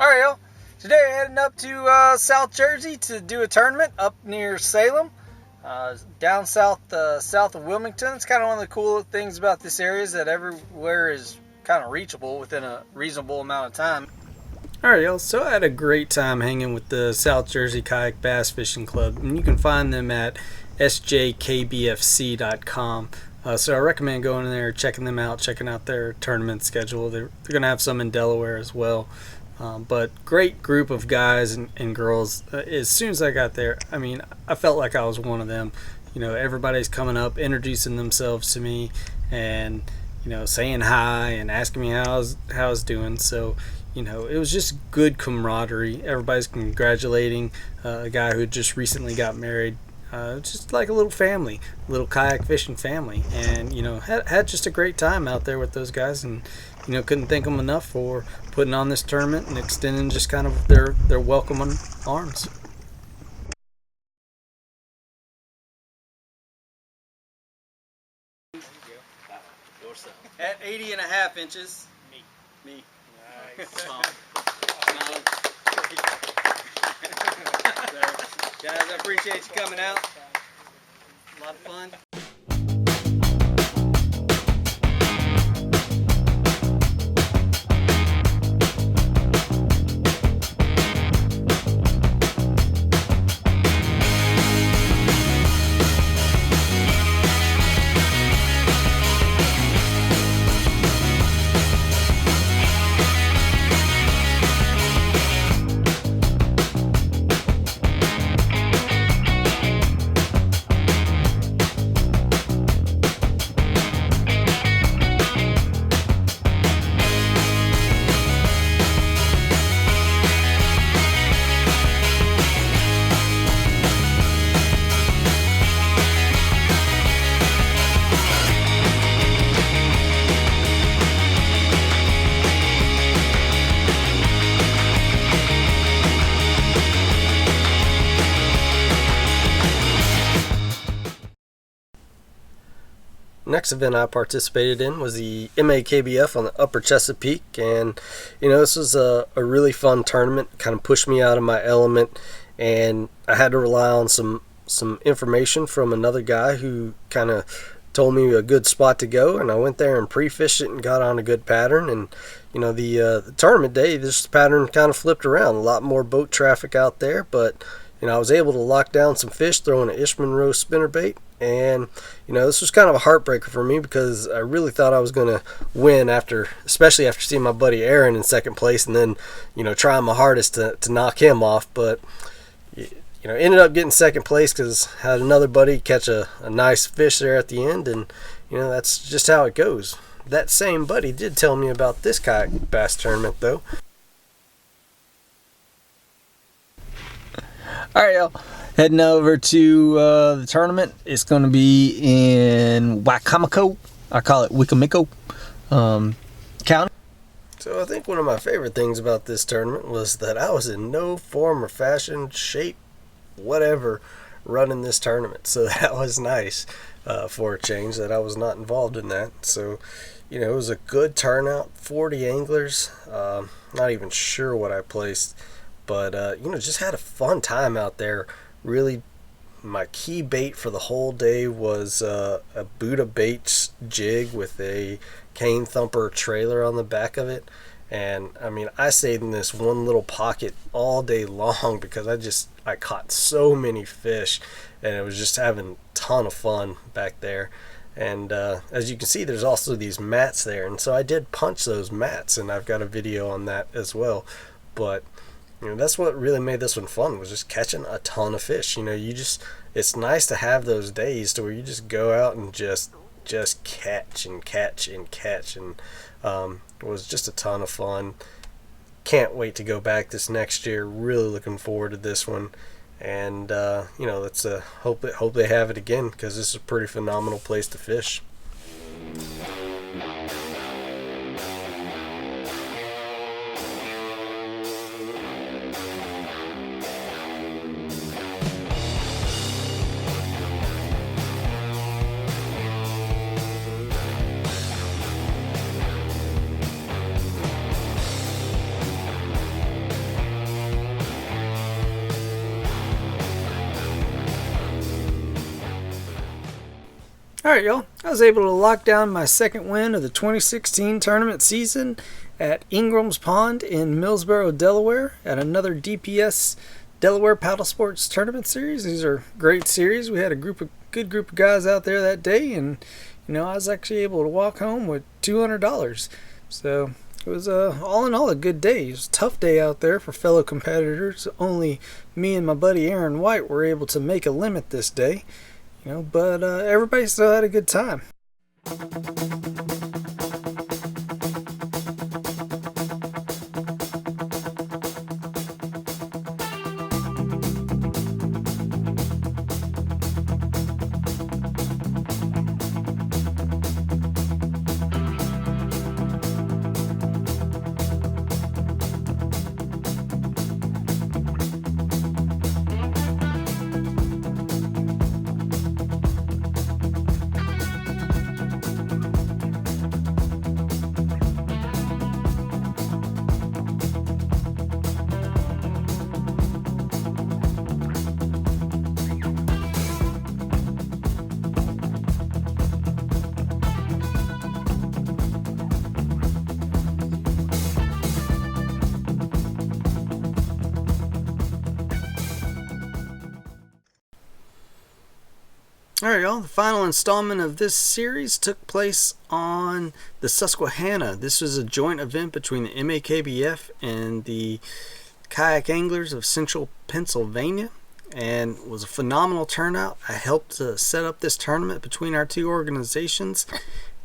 Alright, y'all. Today heading up to South Jersey to do a tournament up near Salem, down south of Wilmington. It's kind of one of the cool things about this area is that everywhere is kind of reachable within a reasonable amount of time. Alright, y'all. So I had a great time hanging with the South Jersey Kayak Bass Fishing Club, and you can find them at sjkbfc.com. So I recommend going in there, checking them out, checking out their tournament schedule. They're going to have some in Delaware as well. But great group of guys and girls. As soon as I got there, I mean, I felt like I was one of them. You know, everybody's coming up, introducing themselves to me, and saying hi and asking me how I was doing. So, it was just good camaraderie. Everybody's congratulating a guy who just recently got married. Just like a little family, little kayak fishing family, and had just a great time out there with those guys, and couldn't thank them enough for putting on this tournament and extending just kind of their welcoming arms. At 80.5 inches. Me. Nice. Guys, I appreciate you coming out. A lot of fun. Next event I participated in was the MAKBF on the Upper Chesapeake, and this was a really fun tournament. Kind of pushed me out of my element, and I had to rely on some information from another guy who kind of told me a good spot to go, and I went there and pre-fished it and got on a good pattern. And the tournament day, this pattern kind of flipped around. A lot more boat traffic out there, but I was able to lock down some fish throwing an Ishman Rose spinnerbait. And this was kind of a heartbreaker for me because I really thought I was going to win especially after seeing my buddy Aaron in second place, and then trying my hardest to knock him off. But ended up getting second place because had another buddy catch a nice fish there at the end, and that's just how it goes. That same buddy did tell me about this kayak bass tournament though. All right, y'all. Heading over to the tournament. It's going to be in Wicomico. I call it Wicomico County. So I think one of my favorite things about this tournament was that I was in no form or fashion, shape, whatever, running this tournament. So that was nice for a change that I was not involved in that. So, it was a good turnout. 40 anglers. Not even sure what I placed. But, just had a fun time out there. Really, my key bait for the whole day was a Buddha Baits jig with a cane thumper trailer on the back of it. And, I stayed in this one little pocket all day long because I caught so many fish. And it was just having a ton of fun back there. And as you can see, there's also these mats there. And so I did punch those mats, and I've got a video on that as well. But that's what really made this one fun, was just catching a ton of fish. It's nice to have those days to where you just go out and just catch and catch and catch, and it was just a ton of fun. Can't wait to go back this next year. Really looking forward to this one, and let's hope they have it again, because this is a pretty phenomenal place to fish. Alright, y'all, I was able to lock down my second win of the 2016 tournament season at Ingram's Pond in Millsboro, Delaware, at another DPS Delaware Paddle Sports Tournament Series. These are great series. We had a good group of guys out there that day, and I was actually able to walk home with $200. So it was all in all a good day. It was a tough day out there for fellow competitors. Only me and my buddy Aaron White were able to make a limit this day. But everybody still had a good time. Alright, y'all, the final installment of this series took place on the Susquehanna. This was a joint event between the MAKBF and the Kayak Anglers of Central Pennsylvania, and it was a phenomenal turnout. I helped set up this tournament between our two organizations,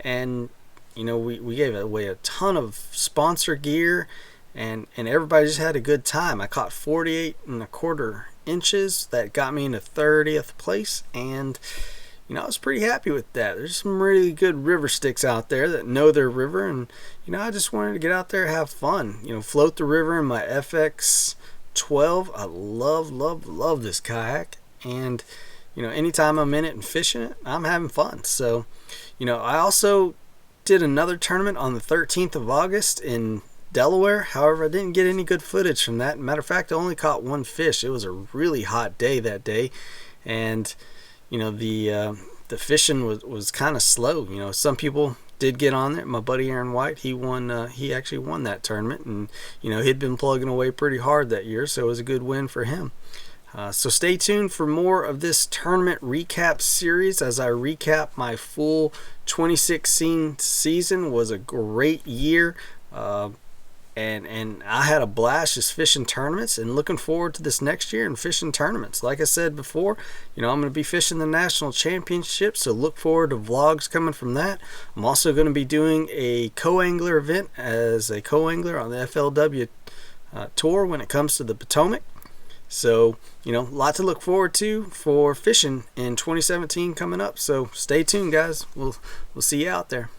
and we gave away a ton of sponsor gear, and everybody just had a good time. I caught 48.25 inches. That got me into 30th place, and I was pretty happy with that. There's some really good river sticks out there that know their river, and I just wanted to get out there and have fun. Float the river in my FX 12. I love this kayak, and anytime I'm in it and fishing it, I'm having fun. So I also did another tournament on the 13th of August in Delaware. However, I didn't get any good footage from that. Matter of fact, I only caught one fish. It was a really hot day that day, and the fishing was kind of slow. Some people did get on there. My buddy Aaron White, he won. He actually won that tournament, and he'd been plugging away pretty hard that year, so it was a good win for him. So stay tuned for more of this tournament recap series as I recap my full 2016 season. It was a great year. And I had a blast just fishing tournaments, and looking forward to this next year and fishing tournaments. Like I said before, I'm going to be fishing the national championship, so look forward to vlogs coming from that. I'm also going to be doing a co-angler event as a co-angler on the FLW tour when it comes to the Potomac. So, a lot to look forward to for fishing in 2017 coming up. So stay tuned, guys. We'll see you out there.